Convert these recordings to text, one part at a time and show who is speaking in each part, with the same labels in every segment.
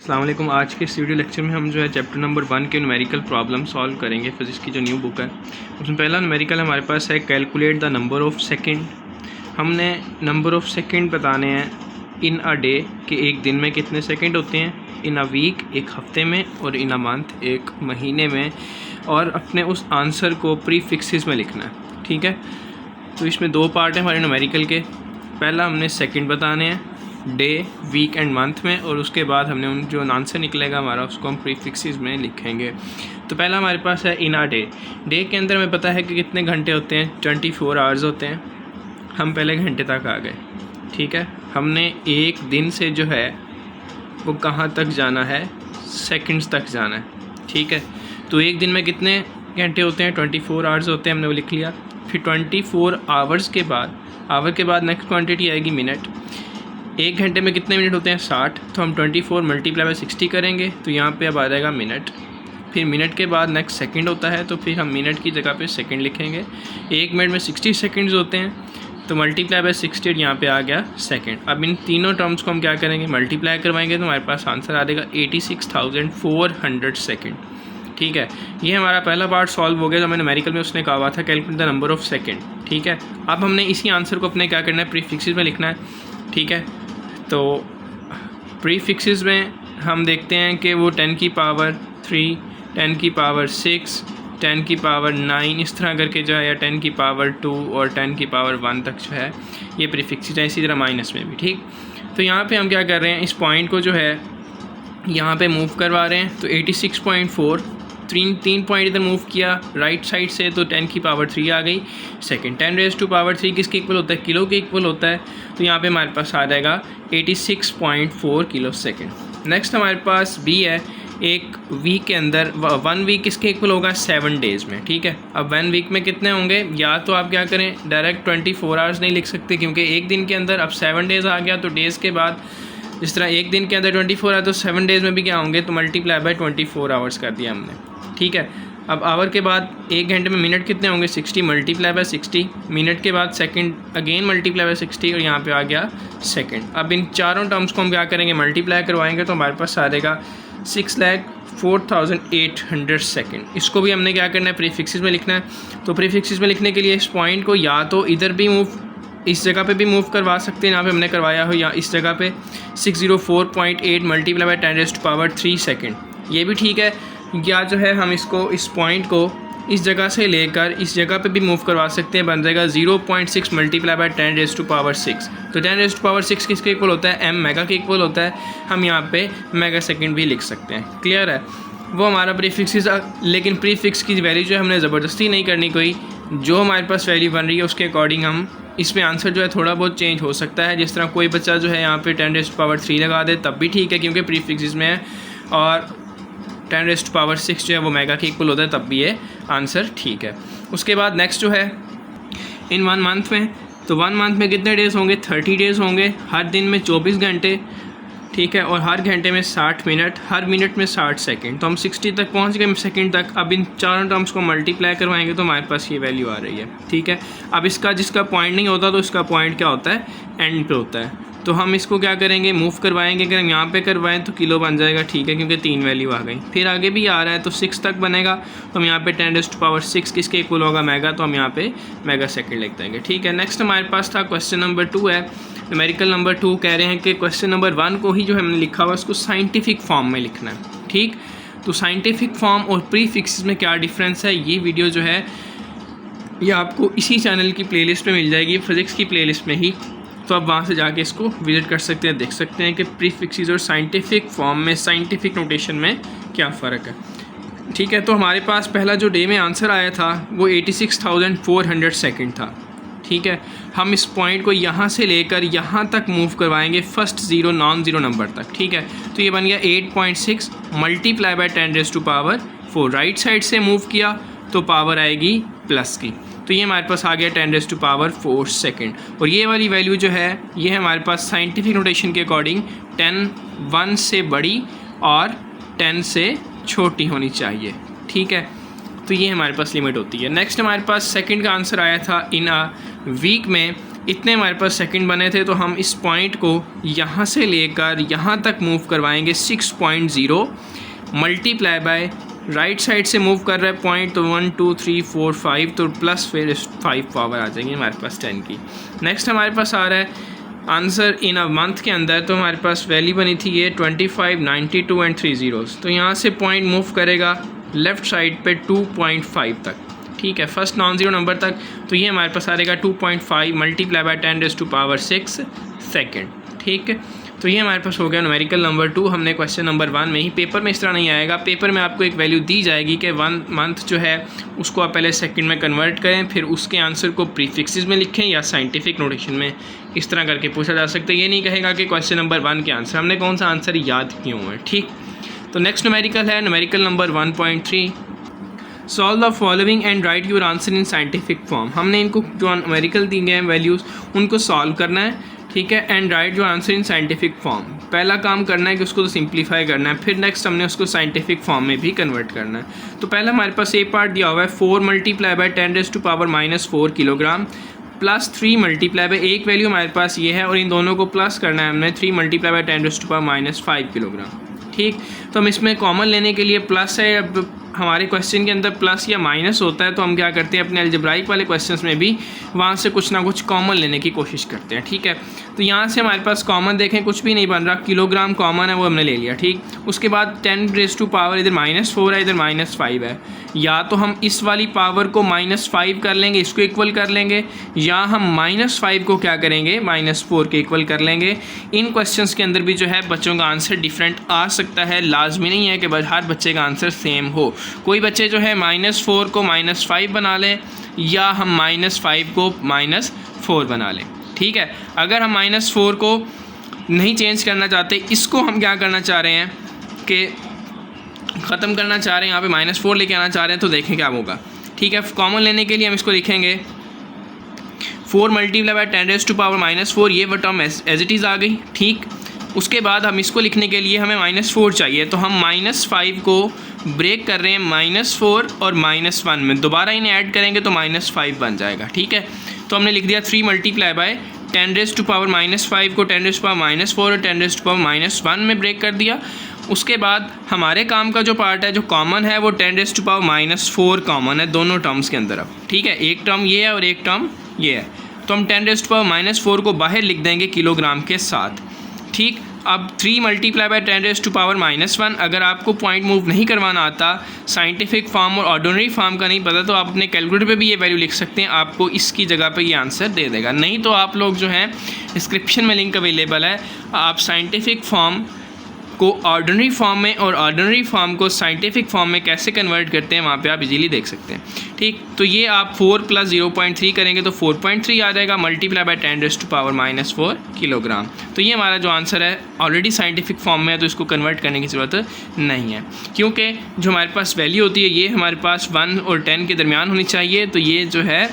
Speaker 1: अस्सलाम वालेकुम। आज के इस वीडियो लेक्चर में हम जो है चैप्टर नंबर 1 के न्यूमेरिकल प्रॉब्लम सॉल्व करेंगे। फिजिक्स की जो न्यू बुक है उसमें पहला न्यूमेरिकल हमारे पास है calculate the number of second. हमने नंबर ऑफ़ सेकंड बताने हैं इन अ डे कि एक दिन में कितने सेकंड होते हैं, इन अ वीक एक हफ्ते में, और इन अ मंथ एक महीने में, और अपने उस आंसर को प्रीफिक्सेस में लिखना है। ठीक है, तो इसमें दो पार्ट हैं हमारे न्यूमेरिकल के। पहला हमने सेकंड बताने हैं डे, वीक एंड मंथ में, और उसके बाद हमने उन जो आंसर निकलेगा हमारा उसको हम प्रीफिक्सेस में लिखेंगे। तो पहला हमारे पास है इन आ डे। डे के अंदर हमें पता है कि कितने घंटे होते हैं, 24 आवर्स होते हैं। हम पहले घंटे तक आ गए। ठीक है, हमने एक दिन से जो है वो कहाँ तक जाना है, सेकंड्स तक जाना है। ठीक है, तो एक दिन में कितने घंटे होते हैं, 24 आवर्स होते हैं, हमने वो लिख लिया। फिर 24 आवर्स के बाद, आवर के बाद नेक्स्ट क्वांटिटी आएगी मिनट। एक घंटे में कितने मिनट होते हैं, 60। तो हम 24 मल्टीप्लाई बाई 60 करेंगे तो यहाँ पे अब आ जाएगा मिनट। फिर मिनट के बाद नेक्स्ट सेकंड होता है, तो फिर हम मिनट की जगह पे सेकंड लिखेंगे। एक मिनट में 60 सेकंड्स होते हैं, तो मल्टीप्लाई बाई 60 यहाँ पे आ गया सेकंड। अब इन तीनों टर्म्स को हम क्या करेंगे, मल्टीप्लाई करवाएंगे तो हमारे पास आंसर आ जाएगा 86,400 सेकंड। ठीक है, ये हमारा पहला पार्ट सॉल्व हो गया। जो मैंने न्यूमेरिकल में उसने कहा था calculate the number of second. ठीक है, अब हमने इसी आंसर को अपने क्या करना है, प्रीफिक्सेस में लिखना है। ठीक है, तो प्रीफिक्सेस में हम देखते हैं कि वो 10 की पावर 3, 10 की पावर 6, 10 की पावर 9 इस तरह करके जो है, या 10 की पावर 2 और 10 की पावर 1 तक जो है ये प्रीफिक्सेस है। इसी तरह माइनस में भी। ठीक, तो यहाँ पे हम क्या कर रहे हैं, इस पॉइंट को जो है यहाँ पे मूव करवा रहे हैं। तो 86.4 तीन पॉइंट इधर मूव किया राइट साइड से, तो 10 की पावर 3 आ गई सेकंड। 10 रेज़ टू पावर 3 किसके इक्वल होता है, किलो के इक्वल होता है। तो यहाँ पे हमारे पास आ जाएगा 86.4 किलो सेकंड। नेक्स्ट हमारे पास बी है, एक वीक के अंदर 1 वीक किसके इक्वल होगा, 7 डेज़ में। ठीक है, अब 1 वीक में कितने होंगे, या तो आप क्या करें डायरेक्ट 24 आवर्स नहीं लिख सकते, क्योंकि एक दिन के अंदर अब 7 डेज़ आ गया, तो डेज़ के बाद जिस तरह एक दिन के अंदर 24 आए तो 7 डेज़ में भी क्या होंगे, तो मल्टीप्लाई बाय 24 आवर्स कर दिया हमने। ठीक है, अब आवर के बाद एक घंटे में मिनट कितने होंगे, 60 मल्टीप्लाई बाय 60। मिनट के बाद सेकंड अगेन मल्टीप्लाई बाय 60, और यहाँ पे आ गया सेकंड। अब इन चारों टर्म्स को हम क्या करेंगे, मल्टीप्लाई करवाएंगे तो हमारे पास आ जाएगा 6,04,800 सेकंड। इसको भी हमने क्या करना है, प्रीफिक्सेस में लिखना है। तो प्रीफिक्सेस में लिखने के लिए इस पॉइंट को या तो इधर भी मूव, इस जगह पे भी मूव करवा सकते हैं, यहाँ पे हमने करवाया हो, या इस जगह पे 604.8 multiply by 10 raise to power 3 second, ये भी ठीक है। या जो है हम इसको, इस पॉइंट को इस जगह से लेकर इस जगह पे भी मूव करवा सकते हैं, बन जाएगा 0.6 multiply by 10 raise to power 6। तो 10 रेज़ टू पावर 6 किसके इक्वल होता है, एम मेगा के इक्वल होता है। हम यहाँ पे मेगा सेकंड भी लिख सकते हैं। क्लियर है, वो हमारा प्रीफिक्स। लेकिन प्रीफिक्स की वैल्यू जो है हमने ज़बरदस्ती नहीं करनी कोई, जो हमारे पास वैल्यू बन रही है उसके अकॉर्डिंग हम इसमें आंसर जो है थोड़ा बहुत चेंज हो सकता है। जिस तरह कोई बच्चा जो है यहाँ पे 10 रेज़ टू पावर 3 लगा दे तब भी ठीक है, क्योंकि प्रीफिक्स में है, और 10 रेज़ टू पावर 6 जो है वो मेगा के इक्वल होता है, तब भी ये आंसर ठीक है। उसके बाद नेक्स्ट जो है इन 1 मंथ में, तो 1 मंथ में कितने डेज़ होंगे, 30 डेज़ होंगे। हर दिन में 24 घंटे। ठीक है, और हर घंटे में 60 मिनट, हर मिनट में 60 सेकंड। तो हम 60 तक पहुंच गए सेकंड तक। अब इन चारों टर्म्स को मल्टीप्लाई करवाएंगे तो हमारे पास ये वैल्यू आ रही है। ठीक है, अब इसका जिसका पॉइंट नहीं होता तो इसका पॉइंट क्या होता है, एंड पे होता है। तो हम इसको क्या करेंगे, मूव करवाएंगे। अगर हम यहाँ पे करवाएं तो किलो बन जाएगा। ठीक है, क्योंकि 3 वैल्यू आ गई। फिर आगे भी आ रहा है तो 6 तक बनेगा, तो हम यहाँ पे 10 रेज़ टू पावर 6 किसके इक्वल होगा, मेगा, तो हम यहाँ पे मेगा सेकंड लिख देंगे। ठीक है, नेक्स्ट हमारे पास था क्वेश्चन नंबर 2 है, न्यूमेरिकल नंबर 2। कह रहे हैं कि क्वेश्चन नंबर 1 को ही जो हमने लिखा हुआ उसको साइंटिफिक फॉर्म में लिखना है। ठीक, तो साइंटिफिक फॉर्म और प्रीफिक्सेस में क्या डिफरेंस है, ये वीडियो जो है ये आपको इसी चैनल की प्लेलिस्ट में मिल जाएगी, फिज़िक्स की प्लेलिस्ट में ही। तो आप वहाँ से जाके इसको विजिट कर सकते हैं, देख सकते हैं कि प्रीफिक्सेस और साइंटिफिक फॉर्म में, साइंटिफिक नोटेशन में क्या फ़र्क है। ठीक है, तो हमारे पास पहला जो डे में आंसर आया था वो 86,400 सेकंड था। ठीक है, हम इस पॉइंट को यहाँ से लेकर यहाँ तक मूव करवाएंगे, first zero non zero number तक। ठीक है, तो ये बन गया 8.6 multiply by 10 raise to power 4। Right side से मूव किया तो पावर आएगी प्लस की, तो ये हमारे पास आ गया 10 रेज़ टू पावर 4 सेकंड। और ये वाली वैल्यू जो है ये हमारे पास साइंटिफिक नोटेशन के अकॉर्डिंग 10 1 से बड़ी और 10 से छोटी होनी चाहिए। ठीक है, तो ये हमारे पास लिमिट होती है। नेक्स्ट हमारे पास सेकंड का आंसर आया था इन अ वीक में, इतने हमारे पास सेकंड बने थे, तो हम इस पॉइंट को यहाँ से लेकर यहाँ तक मूव करवाएंगे 6.0 मल्टीप्लाई बाय राइट साइड से मूव कर रहा है पॉइंट, तो 1 2 3 4 5, तो प्लस फिर 5 पावर आ जाएंगी हमारे पास 10 की। नेक्स्ट हमारे पास आ रहा है आंसर इन अ मंथ के अंदर, तो हमारे पास वैल्यू बनी थी ये 25, 92 एंड 3 zeros। तो यहाँ से पॉइंट मूव करेगा लेफ़्ट साइड पे 2.5 तक, ठीक है, फर्स्ट नॉन ज़ीरो नंबर तक। तो ये हमारे पास आ रहेगा 2.5 मल्टीप्लाई बाय 10⁻⁶ सेकेंड, ठीक है। तो ये हमारे पास हो गया न्यूमेरिकल नंबर 2। हमने क्वेश्चन नंबर 1 में ही, पेपर में इस तरह नहीं आएगा, पेपर में आपको एक वैल्यू दी जाएगी कि 1 मंथ जो है उसको आप पहले सेकंड में कन्वर्ट करें, फिर उसके आंसर को प्रीफिक्सेस में लिखें या साइंटिफिक नोटेशन में, इस तरह करके पूछा जा सकता है। ये नहीं कहेगा कि क्वेश्चन नंबर 1 के आंसर हमने कौन सा आंसर याद क्यों है, ठीक। तो नेक्स्ट न्यूमेरिकल है numerical number 1.3, solve the following and write your answer in scientific form. हमने इनको जो न्यूमेरिकल दी गए हैं वैल्यूज़ उनको सॉल्व करना है, ठीक है, and write your answer in scientific form. पहला काम करना है कि उसको तो सिंप्लीफाई करना है, फिर नेक्स्ट हमने उसको साइंटिफिक फॉर्म में भी कन्वर्ट करना है। तो पहला हमारे पास ए पार्ट दिया हुआ है 4 multiply by 10⁻⁻⁴ kilogram plus 3 multiply bye, एक वैल्यू हमारे पास ये है और इन दोनों को प्लस करना है हमने 3 मल्टीप्लाई बाय 10⁻⁵ किलोग्राम, ठीक। तो हम इसमें कॉमन लेने के लिए प्लस है, अब हमारे क्वेश्चन के अंदर प्लस या माइनस होता है, तो हम क्या करते हैं अपने अलजेब्राइक वाले क्वेश्चंस में भी वहाँ से कुछ ना कुछ कॉमन लेने की कोशिश करते हैं, ठीक है। तो यहाँ से हमारे पास कॉमन देखें कुछ भी नहीं बन रहा, किलोग्राम कॉमन है वो हमने ले लिया, ठीक। उसके बाद 10⁻⁴ इधर -4 है, इधर -5 है, या तो हम इस वाली पावर को -5 कर लेंगे, इसको इक्वल कर लेंगे, या हम -5 को क्या करेंगे -4 के इक्वल कर लेंगे। इन क्वेश्चंस के अंदर भी जो है बच्चों का आंसर डिफरेंट आ सकता है, लाजमी नहीं है कि हर बच्चे का आंसर सेम हो। कोई बच्चे जो है -4 को -5 बना लें, या हम -5 को -4 बना लें, ठीक है। अगर हम -4 को नहीं चेंज करना चाहते, इसको हम क्या करना चाह रहे हैं कि ख़त्म करना चाह रहे हैं, यहाँ पे -4 लेके आना चाह रहे हैं, तो देखें क्या होगा, ठीक है। कॉमन लेने के लिए हम इसको लिखेंगे 4 मल्टीप्लाई बाय 10⁻⁻⁴, ये वो टर्म एज इट इज़ आ गई, ठीक। उसके बाद हम इसको लिखने के लिए हमें -4 चाहिए, तो हम -5 को ब्रेक कर रहे हैं -4 और -1 में, दोबारा इन्हें ऐड करेंगे तो -5 बन जाएगा, ठीक है। तो हमने लिख दिया 3 मल्टीप्लाई बाय 10⁻⁻⁵ को 10⁻⁻⁴ और 10⁻⁻1 में ब्रेक कर दिया। उसके बाद हमारे काम का जो पार्ट है जो कॉमन है वो 10⁻⁻⁴ कॉमन है दोनों टर्म्स के अंदर, अब ठीक है, एक टर्म ये है और एक टर्म ये है, तो हम 10⁻⁻⁴ को बाहर लिख देंगे किलोग्राम के साथ, ठीक। अब 3 मल्टीप्लाई बाय 10⁻⁻1, अगर आपको पॉइंट मूव नहीं करवाना आता, साइंटिफिक फॉर्म और ऑर्डिनरी फॉर्म का नहीं पता, तो आप अपने कैलकुलेटर पे भी ये वैल्यू लिख सकते हैं, आपको इसकी जगह पे ये आंसर दे देगा। नहीं तो आप लोग जो हैं डिस्क्रिप्शन में लिंक अवेलेबल है, आप साइंटिफिक फॉर्म को ऑर्डिनरी फॉर्म में और ऑर्डिनरी फॉर्म को साइंटिफिक फॉर्म में कैसे कन्वर्ट करते हैं वहाँ पे आप इजीली देख सकते हैं, ठीक। तो ये आप 4 + 0.3 करेंगे तो 4.3 आ जाएगा मल्टीप्लाई बाय 10⁻⁻⁴ किलोग्राम। तो ये हमारा जो आंसर है ऑलरेडी साइंटिफिक फॉर्म में है, तो इसको कन्वर्ट करने की ज़रूरत नहीं है, क्योंकि जो हमारे पास वैल्यू होती है ये हमारे पास 1 और 10 के दरमियान होनी चाहिए। तो ये जो है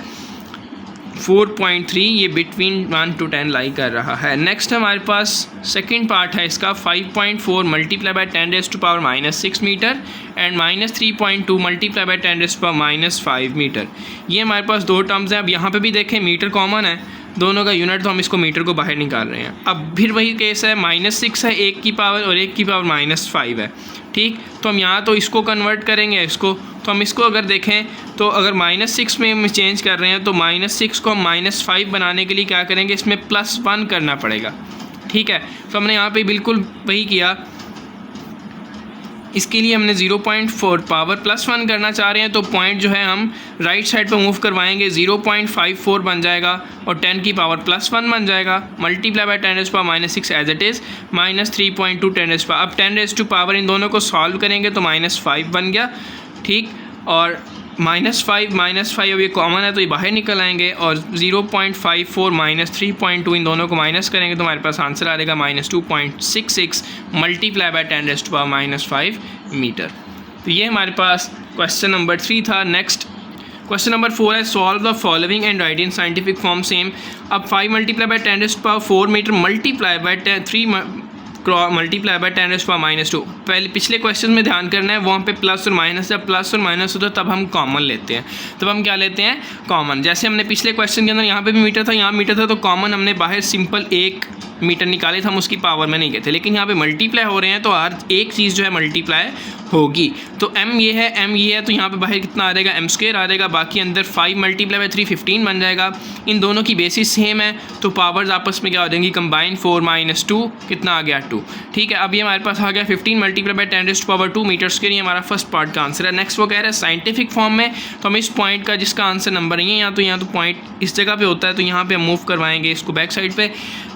Speaker 1: 4.3 ये बिटवीन 1 to 10 लाई कर रहा है। नेक्स्ट हमारे पास सेकंड पार्ट है इसका 5.4 multiply by 10⁻⁻⁶ metre and -3.2 multiply by 10⁻⁻5 metre. ये हमारे पास दो टर्म्स हैं। अब यहाँ पे भी देखें मीटर कॉमन है दोनों का यूनिट, तो हम इसको मीटर को बाहर निकाल रहे हैं। अब फिर वही केस है, -6 है एक की पावर और एक की पावर -5 है, ठीक। तो हम यहाँ तो इसको कन्वर्ट करेंगे इसको, तो हम इसको अगर देखें तो अगर -6 में हम चेंज कर रहे हैं तो -6 को हम -5 बनाने के लिए क्या करेंगे, इसमें +1 करना पड़ेगा, ठीक है। तो हमने यहाँ पे बिल्कुल वही किया, इसके लिए हमने 0.4 पावर +1 करना चाह रहे हैं, तो पॉइंट जो है हम राइट साइड पर मूव करवाएंगे, 0.54 बन जाएगा और 10 की पावर +1 बन जाएगा multiply by 10⁻⁻6 as it is -3.2 10⁻। अब 10⁻⁻, इन दोनों को सॉल्व करेंगे तो -5 बन गया, ठीक। और -5 अब ये कॉमन है तो ये बाहर निकल आएंगे, और 0.54 -3.2 इन दोनों को माइनस करेंगे तो हमारे पास आंसर आ जाएगा -2.66 मल्टीप्लाई बाय 10⁻⁻5 मीटर। तो ये हमारे पास क्वेश्चन नंबर 3 था। नेक्स्ट क्वेश्चन नंबर 4 है solve the following and write in scientific form same. अब 5 multiply by 10⁻⁴ metre multiply by multiply by 10⁻²। पहले पिछले क्वेश्चन में ध्यान करना है, वहाँ पे प्लस और माइनस, जब प्लस और माइनस होता है तब हम कॉमन लेते हैं। तब हम क्या लेते हैं? कॉमन। जैसे हमने पिछले क्वेश्चन के अंदर यहाँ पे भी मीटर था, यहाँ मीटर था, तो कॉमन हमने बाहर सिंपल 1 मीटर निकाले थे, हम उसकी पावर में नहीं गए थे। लेकिन यहाँ पे मल्टीप्लाई हो रहे हैं तो हर एक चीज़ जो है मल्टीप्लाई होगी। तो m ये है, तो यहाँ पे बाहर कितना आ जाएगा? m² आ जाएगा। बाकी अंदर 5 मल्टीप्लाई बाय 3 15 बन जाएगा। इन दोनों की बेसिस सेम है तो पावर्स आपस में क्या हो जाएंगी? कंबाइन। 4 - 2 कितना आ गया? 2। ठीक है, अब ये हमारे पास आ गया 15 मल्टीप्लाई बाय 10⁻² मीटर्स के लिए हमारा फर्स्ट पार्ट का आंसर है। नेक्स्ट वो कह रहा है साइंटिफिक फॉर्म में, तो हम इस पॉइंट का जिसका आंसर नंबर नहीं है यहाँ तो पॉइंट इस जगह पे होता है, तो यहाँ पे हम मूव करवाएंगे इसको बैक साइड पे।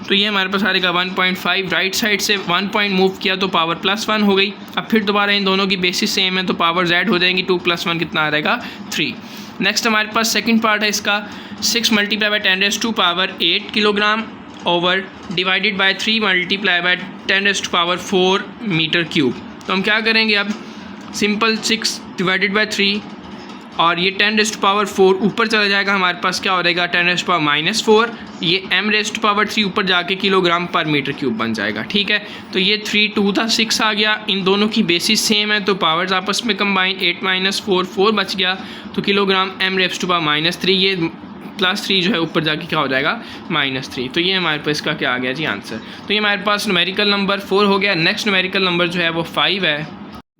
Speaker 1: तो ये हमारे पास आ जाएगा 1.5। राइट साइड से 1 पॉइंट मूव किया तो पावर +1 हो गई। अब फिर दोबारा इन दोनों की बेसिस सेम है तो पावर Z हो जाएंगी। 2 + 1 कितना आ जाएगा? 3। नेक्स्ट हमारे पास सेकंड पार्ट है इसका, 6 multiply by 10⁸ kilogram over divided by 3 multiply by 10⁴ metre cube. तो हम क्या करेंगे अब? सिंपल 6 डिवाइडेड बाय 3 और ये 10⁻4 ऊपर चला जाएगा, हमारे पास क्या हो जाएगा? 10⁻⁻4। ये m⁻³ ऊपर जाके किलोग्राम पर मीटर क्यूब बन जाएगा। ठीक है, तो ये 3 2 था, 6 आ गया। इन दोनों की बेसिस सेम है तो पावर्स आपस में कंबाइन। 8 - 4 4 बच गया, तो किलोग्राम m⁻³ ये +3 जो है ऊपर जाके क्या हो जाएगा? -3। तो ये हमारे पास इसका क्या आ गया जी? आंसर। तो ये हमारे पास न्यूमेरिकल नंबर 4 हो गया। नेक्स्ट न्यूमेरिकल नंबर जो है वो 5 है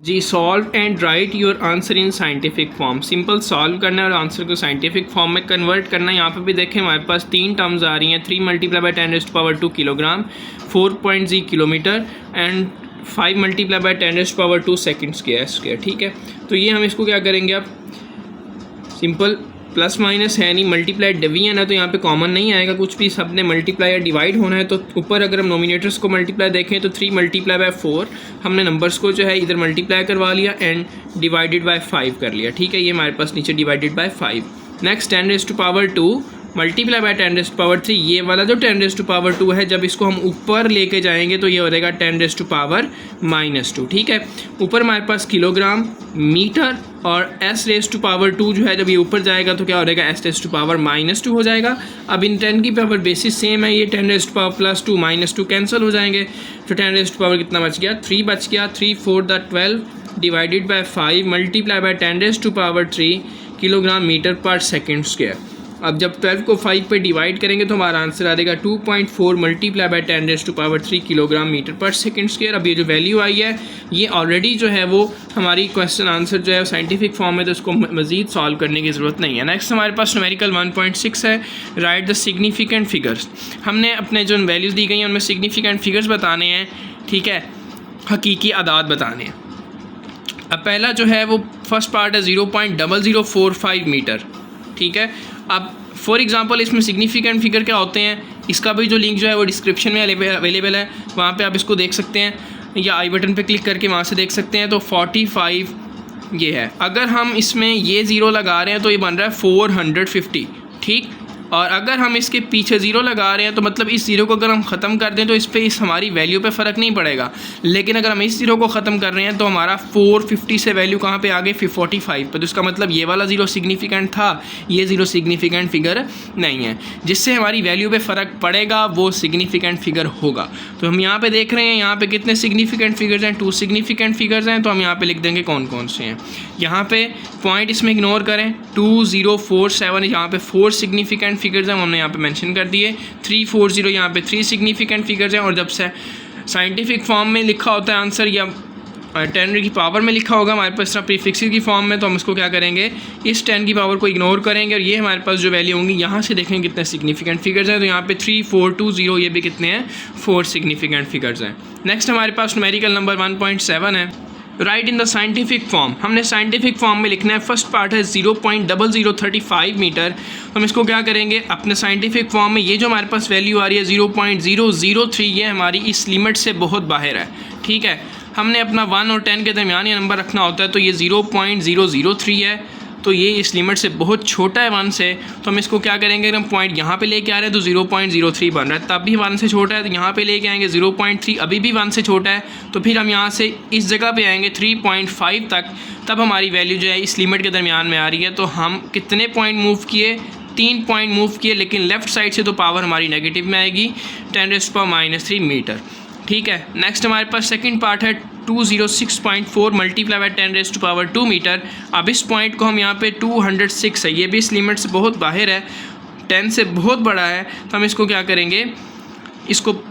Speaker 1: जी। Solve and write your answer in scientific form. Simple solve करना है और आंसर को साइंटिफिक फॉर्म में कन्वर्ट करना है। यहाँ पे भी देखें हमारे पास 3 टर्म्स आ रही हैं। 3 multiply by 10⁻² kilogram, 4.0 kilometre and 5 multiply by 10⁻² second square. ठीक है, तो ये हम इसको क्या करेंगे? अब सिंपल प्लस माइनस है नहीं, मल्टीप्लाई डिवीजन है तो यहाँ पे कॉमन नहीं आएगा कुछ भी, सब ने मल्टीप्लाई या डिवाइड होना है। तो ऊपर अगर हम नोमिनेटर्स को मल्टीप्लाई देखें तो 3 मल्टीप्लाई बाय 4 हमने नंबर्स को जो है इधर मल्टीप्लाई करवा लिया एंड डिवाइडेड बाय 5 कर लिया। ठीक है, ये हमारे पास नीचे divided by 5। Next 10⁻² multiply by 10⁻3। ये वाला जो 10⁻² है, जब इसको हम ऊपर लेके जाएंगे तो ये हो जाएगा 10⁻⁻²। ठीक है, ऊपर हमारे पास किलोग्राम, मीटर और s⁻² जो है जब ये ऊपर जाएगा तो क्या हो जाएगा? s⁻² हो जाएगा। अब इन 10 की पावर बेसिस सेम है, ये 10⁻² -2 कैंसिल हो जाएंगे। तो 10⁻ कितना बच गया? 3 बच गया। 3 4 12 divided by 5 multiply by 10⁻³ kilogram metre पर सेकेंड स्क्वायर। अब जब 12 को 5 पे डिवाइड करेंगे तो हमारा आंसर आ जाएगा 2.4 मल्टीप्लाई बाय 10⁻³ किलोग्राम मीटर पर सेकेंड स्क्वायर। अब ये जो वैल्यू आई है ये ऑलरेडी जो है वो हमारी क्वेश्चन आंसर जो है साइंटिफिक फॉर्म में, तो उसको मज़ीद सॉल्व करने की ज़रूरत नहीं है। नेक्स्ट हमारे पास न्यूमेरिकल 1.6 है, राइट द सिग्निफिकेंट फिगर्स। हमने अपने जो वैल्यूज़ दी गई हैं उनमें सिग्निफिकेंट फिगर्स बताने हैं। ठीक है, हकीकी अदाद बताने हैं। अब पहला जो है वो फर्स्ट पार्ट है 0.0045 मीटर। ठीक है, अब फॉर एग्जांपल इसमें सिग्निफिकेंट फिगर क्या होते हैं, इसका भी जो लिंक जो है वो डिस्क्रिप्शन में अवेलेबल है, वहाँ पे आप इसको देख सकते हैं या आई बटन पे क्लिक करके वहाँ से देख सकते हैं। तो 45 ये है। अगर हम इसमें ये 0 लगा रहे हैं तो ये बन रहा है 450। ठीक, और अगर हम इसके पीछे 0 लगा रहे हैं तो मतलब इस 0 को अगर हम ख़त्म कर दें तो इस पे इस हमारी वैल्यू पे फ़र्क नहीं पड़ेगा। लेकिन अगर हम इस 0 को ख़त्म कर रहे हैं तो हमारा 450 से वैल्यू कहाँ पे आ गई? 45 पे। तो इसका मतलब ये वाला 0 सिग्निफिकेंट था, ये 0 सिग्निफिकेंट फिगर नहीं है। जिससे हमारी वैल्यू पे फ़र्क पड़ेगा वो सिग्निफिकेंट फिगर होगा। तो हम यहाँ पर देख रहे हैं यहाँ पर कितने सिग्निफिकेंट फिगर्स हैं? 2 सिग्निफिकेंट फिगर्स हैं। तो हम यहाँ पर लिख देंगे कौन कौन से हैं। यहाँ पर पॉइंट इसमें इग्नोर करें। 2 0 4 7 यहाँ पर 4 सिग्निफिकेंट फिगर्स हैं, हमने यहाँ पे मेंशन कर दिए। 3 4 0 यहाँ पे 3 सिग्निफिकेंट फिगर्स हैं। और जब से साइंटिफिक फॉर्म में लिखा होता है आंसर या 10 की पावर में लिखा होगा हमारे पास प्रीफिक्स की फॉर्म में, तो हम इसको क्या करेंगे? इस 10 की पावर को इग्नोर करेंगे और ये हमारे पास जो वैल्यू होंगी यहाँ से देखेंगे कितने सिग्निफिकेंट फिगर्स हैं। तो यहाँ पे 3 4 2 0 ये भी कितने हैं? 4 सिग्निफिकेंट फिगर्स हैं। नेक्स्ट हमारे पास न्यूमेरिकल नंबर 1.7 है, right in the scientific form. हमने साइंटिफिक फॉर्म में लिखना है। फर्स्ट पार्ट है 0.0035 मीटर। हम इसको क्या करेंगे? अपने साइंटिफिक फॉर्म में ये जो हमारे पास वैल्यू आ रही है 0.003 ये हमारी इस लिमिट से बहुत बाहर है। ठीक है, हमने अपना 1 और 10 के दरमियान ये नंबर रखना होता है। तो ये 0.003 है, तो ये इस लिमिट से बहुत छोटा है 1 से। तो हम इसको क्या करेंगे? अगर हम पॉइंट यहाँ पे लेके आ रहे हैं तो 0.03 बन रहा है, तब भी 1 से छोटा है। तो यहाँ पे लेके आएंगे 0.3, अभी भी 1 से छोटा है। तो फिर हम यहाँ से इस जगह पे आएंगे 3.5 तक, तब हमारी वैल्यू जो है इस लिमिट के दरमियान में आ रही है। तो हम कितने पॉइंट मूव किए? 3 पॉइंट मूव किए, लेकिन लेफ़्ट साइड से तो पावर हमारी नेगेटिव में आएगी 10⁻³ मीटर। ठीक है। नेक्स्ट हमारे पास सेकंड पार्ट है 206.4 मल्टीप्लाई बाय 10⁻² मीटर। अब इस पॉइंट को हम यहाँ पे 206 है, ये भी इस लिमिट से बहुत बाहर है, 10 से बहुत बड़ा है, तो हम इसको क्या करेंगे, इसको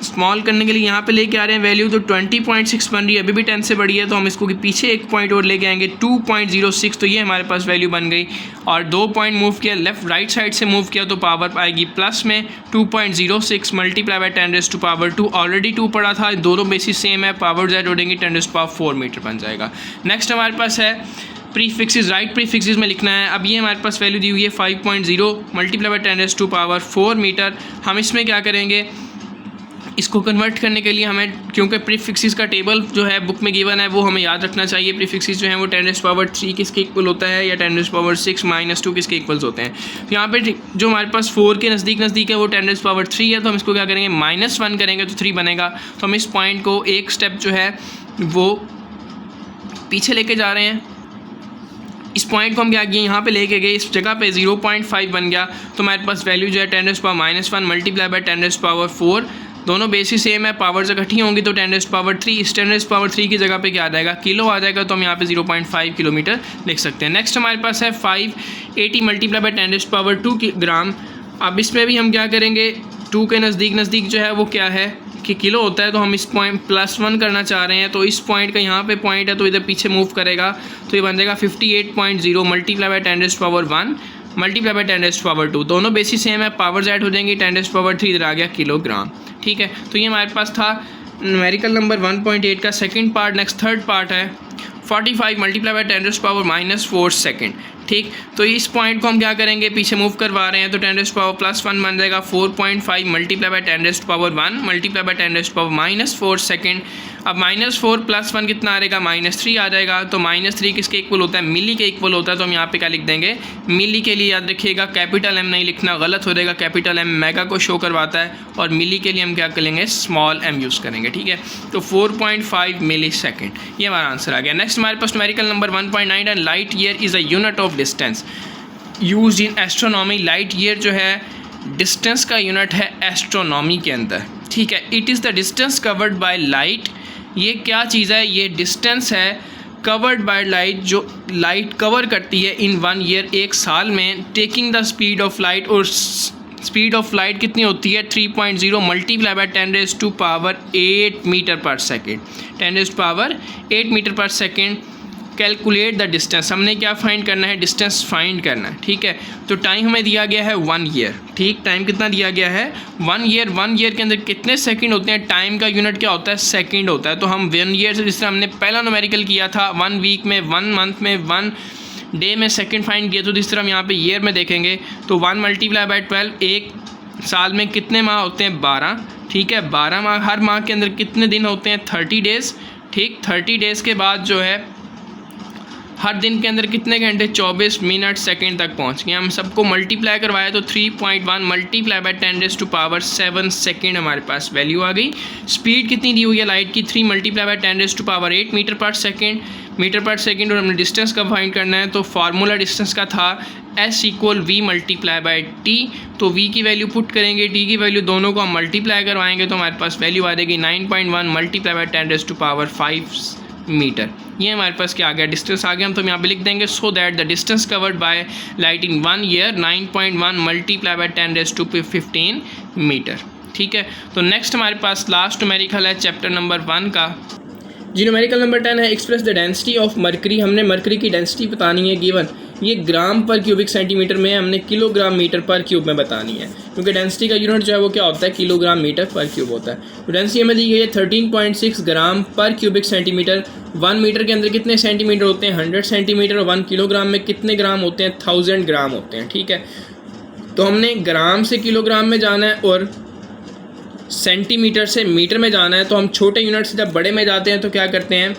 Speaker 1: स्मॉल करने के लिए यहाँ पे लेके आ रहे हैं वैल्यू, तो 20.6 बन रही है, अभी भी 10 से बड़ी है, तो हम इसको कि पीछे एक पॉइंट और लेके आएंगे 2.06, तो ये हमारे पास वैल्यू बन गई। और 2 पॉइंट मूव किया, लेफ्ट राइट साइड से मूव किया तो पावर आएगी प्लस में 2.06 मल्टीप्लाई बाय 10⁻²। ऑलरेडी 2 पड़ा था, दोनों बेसिस सेम है, पावर जेड हो देंगी 10⁻4 मीटर बन जाएगा। नेक्स्ट हमारे पास है प्रीफिक्सेस, राइट प्रीफिक्सेस में लिखना है। अब ये हमारे पास वैल्यू दी हुई है 5.0 मल्टीप्लाई बाय 10⁻4 मीटर। हम इसमें क्या करेंगे, इसको कन्वर्ट करने के लिए हमें, क्योंकि प्रीफिक्सेस का टेबल जो है बुक में गिवन है वो हमें याद रखना चाहिए। प्रीफिक्सेस जो हैं वो 10⁻3 किसके इक्वल होता है या 10⁻6 - 2 किसके इक्वल्स होते हैं। तो यहाँ पे जो हमारे पास 4 के नज़दीक है वो 10⁻3 है, तो हम इसको क्या करेंगे, -1 करेंगे तो 3 बनेगा। तो हम इस पॉइंट को एक स्टेप जो है वो पीछे लेके जा रहे हैं। इस पॉइंट को हम क्या किए, यहाँ पे लेके गए, इस जगह पे 0.5 बन गया, तो हमारे पास वैल्यू जो है 10⁻−1 मल्टीप्लाई बाय 10⁻4, दोनों बेसिस सेम है, पावर्स इकट्ठी होंगी तो 10⁻3, इस 10⁻3 की जगह पे क्या आ जाएगा, किलो आ जाएगा, तो हम यहाँ पे 0.5 किलोमीटर लिख सकते हैं। नेक्स्ट हमारे पास है 580 मल्टीप्लाई बाय 10⁻² ग्राम। अब इसमें भी हम क्या करेंगे, 2 के नज़दीक जो है वो क्या है कि किलो होता है, तो हम इस पॉइंट +1 करना चाह रहे हैं, तो इस पॉइंट का यहाँ पे पॉइंट है तो इधर पीछे मूव करेगा, तो ये बन जाएगा 58.0 मल्टीप्लाई बाय 10⁻1 मल्टीप्लाई बाय 10⁻²। दोनों बेसिस सेम है, पावर्स ऐड हो जाएंगी, 10⁻3 इधर आ गया किलोग्राम। ठीक है, तो ये हमारे पास था न्यूमेरिकल नंबर 1.8 का second part. Next third part है 45 मल्टीप्लाई बाय 10⁻⁻4 सेकेंड। ठीक, तो इस पॉइंट को हम क्या करेंगे, पीछे मूव करवा रहे हैं, तो 10⁻+1 बन जाएगा 4.5 multiply by 10⁻1 multiply by 10⁻4 second. अब -4 + 1 कितना आ जाएगा, -3 आ जाएगा, तो -3 किसके इक्वल होता है, मिली के इक्वल होता है, तो हम यहाँ पे क्या लिख देंगे, मिली के लिए याद रखिएगा कैपिटल M नहीं लिखना, गलत हो जाएगा, कैपिटल M मेगा को शो करवाता है, और मिली के लिए हम क्या करेंगे, स्मॉल m यूज़ करेंगे। ठीक है, तो 4.5 मिली सेकेंड, ये हमारा आंसर आ गया। नेक्स्ट हमारे पास न्यूमेरिकल नंबर 1.9 है, light year is a unit of distance used in astronomy. Light year जो है डिस्टेंस का यूनिट है एस्ट्रोनॉमी के अंदर। ठीक है, it is the distance covered by light, ये क्या चीज़ है, ये डिस्टेंस है कवर्ड बाय लाइट, जो लाइट कवर करती है इन 1 ईयर, एक साल में, taking the speed of light, और स्पीड ऑफ लाइट कितनी होती है, 3.0 मल्टीप्लाई बाय 10⁸8 मीटर पर सेकेंड, 10⁸8 मीटर पर सेकेंड। कैलकुलेट द डिस्टेंस, हमने क्या फाइंड करना है, डिस्टेंस फाइंड करना है। ठीक है, तो टाइम हमें दिया गया है 1 ईयर। ठीक, टाइम कितना दिया गया है, 1 ईयर। 1 ईयर के अंदर कितने सेकंड होते हैं, टाइम का यूनिट क्या होता है, सेकंड होता है। तो हम 1 ईयर से, जिस तरह हमने पहला न्यूमेरिकल किया था 1 वीक में, 1 मंथ में, 1 डे में सेकंड फाइंड किया, तो जिस तरह हम यहाँ पे ईयर में देखेंगे तो 1 मल्टीप्लाई बाय 12, एक साल में कितने माह होते हैं, 12। ठीक है, 12 माह, हर माह के अंदर कितने दिन होते हैं, 30 डेज़। ठीक, 30 डेज़ के बाद जो है हर दिन के अंदर कितने घंटे, 24 मिनट सेकंड तक पहुंच गए। हम सबको मल्टीप्लाई करवाया तो 3.1 मल्टीप्लाई बाय 10⁻7 सेकंड हमारे पास वैल्यू आ गई। स्पीड कितनी दी हुई है लाइट की, 3 मल्टीप्लाई बाय 10⁸8 मीटर पर सेकंड। और हमने डिस्टेंस का फाइंड करना है, तो फार्मूला डिस्टेंस का था S = V multiply by T। तो V की वैल्यू पुट करेंगे, T की वैल्यू, दोनों को हम मल्टीप्लाई करवाएंगे, तो हमारे पास वैल्यू आ जाएगी 9.1 मल्टीप्लाई बाय 10⁻5 मीटर। ये हमारे पास क्या आ गया, डिस्टेंस आ गया। हम तो यहाँ पे लिख देंगे, so that the distance covered by light in 1 year 9.1 multiply by 10⁻15 metre. ठीक है, तो नेक्स्ट हमारे पास लास्ट न्यूमेरिकल है चैप्टर नंबर 1 का, जी न्यूमेरिकल नंबर 10 है, express the density of mercury. हमने मरकरी की डेंसिटी बतानी है, गिवन ये ग्राम पर क्यूबिक सेंटीमीटर में, हमने किलोग्राम मीटर पर क्यूब में बतानी है, क्योंकि डेंसिटी का यूनिट जो है वो क्या होता है, किलोग्राम मीटर पर क्यूब होता है। तो डेंसिटी हमें दी गई है 13.6 ग्राम पर क्यूबिक सेंटीमीटर। 1 मीटर के अंदर कितने सेंटीमीटर होते हैं, 100 सेंटीमीटर, और 1 किलोग्राम में कितने ग्राम होते हैं, 1000 ग्राम होते हैं। ठीक है, तो हमने ग्राम से किलोग्राम में जाना है और सेंटीमीटर से मीटर में जाना है। तो हम छोटे यूनिट से जब बड़े में जाते हैं तो क्या करते हैं,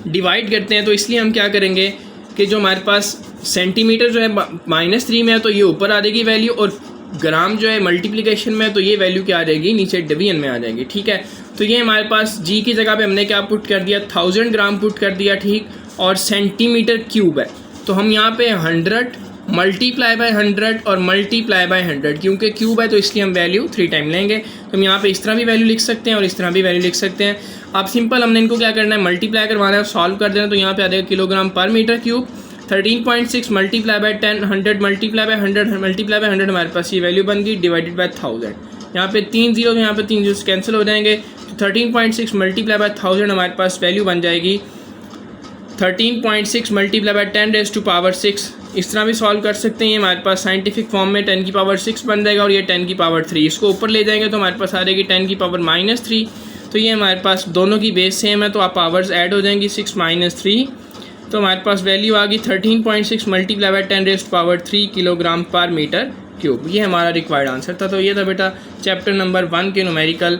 Speaker 1: डिवाइड करते हैं। तो इसलिए हम क्या करेंगे कि जो हमारे पास सेंटीमीटर जो है -3 में है तो ये ऊपर आ जाएगी वैल्यू, और ग्राम जो है मल्टीप्लिकेशन में है तो ये वैल्यू क्या आ जाएगी, नीचे डिवीजन में आ जाएगी। ठीक है, तो ये हमारे पास जी की जगह पे हमने क्या पुट कर दिया, 1000 ग्राम पुट कर दिया। ठीक, और सेंटीमीटर क्यूब है, तो हम यहाँ पे 100 मल्टीप्लाई बाय 100 और मल्टीप्लाई बाय 100, क्योंकि क्यूब है तो इसलिए हम वैल्यू 3 टाइम लेंगे। तो हम यहाँ पे इस तरह भी वैल्यू लिख सकते हैं और इस तरह भी वैल्यू लिख सकते हैं। अब सिंपल हमने इनको क्या करना है, मल्टीप्लाई करवाना है, सॉल्व कर देना। तो यहाँ पे आ जाएगा किलोग्राम पर metre cube. 13.6 multiply by 10, 100 multiply by 100 multiply by 100, हमारे पास ये वैल्यू बन गई डिवाइडेड बाय 1000। यहाँ पे 3 जीरो, यहाँ पे 3 जीरो कैंसिल हो जाएंगे। तो 13.6 मल्टीप्लाई बाय 1000 हमारे पास वैल्यू बन जाएगी 13.6 मल्टीप्लाई बाय 10⁻⁶। इस तरह भी सॉल्व कर सकते हैं। ये हमारे पास साइंटिफिक फॉर्म में 10⁻⁶ बन जाएगा और ये 10⁻3। इसको ऊपर ले जाएंगे तो हमारे पास आ जाएगी 10⁻⁻3। तो ये हमारे पास दोनों की बेस सेम है, तो आप पावर्स ऐड हो जाएंगी 6 - 3। तो हमारे पास वैल्यू आ गई 13.6 मल्टीप्लाई बाय 10⁻³ किलोग्राम पर मीटर क्यूब। ये हमारा रिक्वायर्ड आंसर था। तो ये था बेटा चैप्टर नंबर 1 के न्यूमेरिकल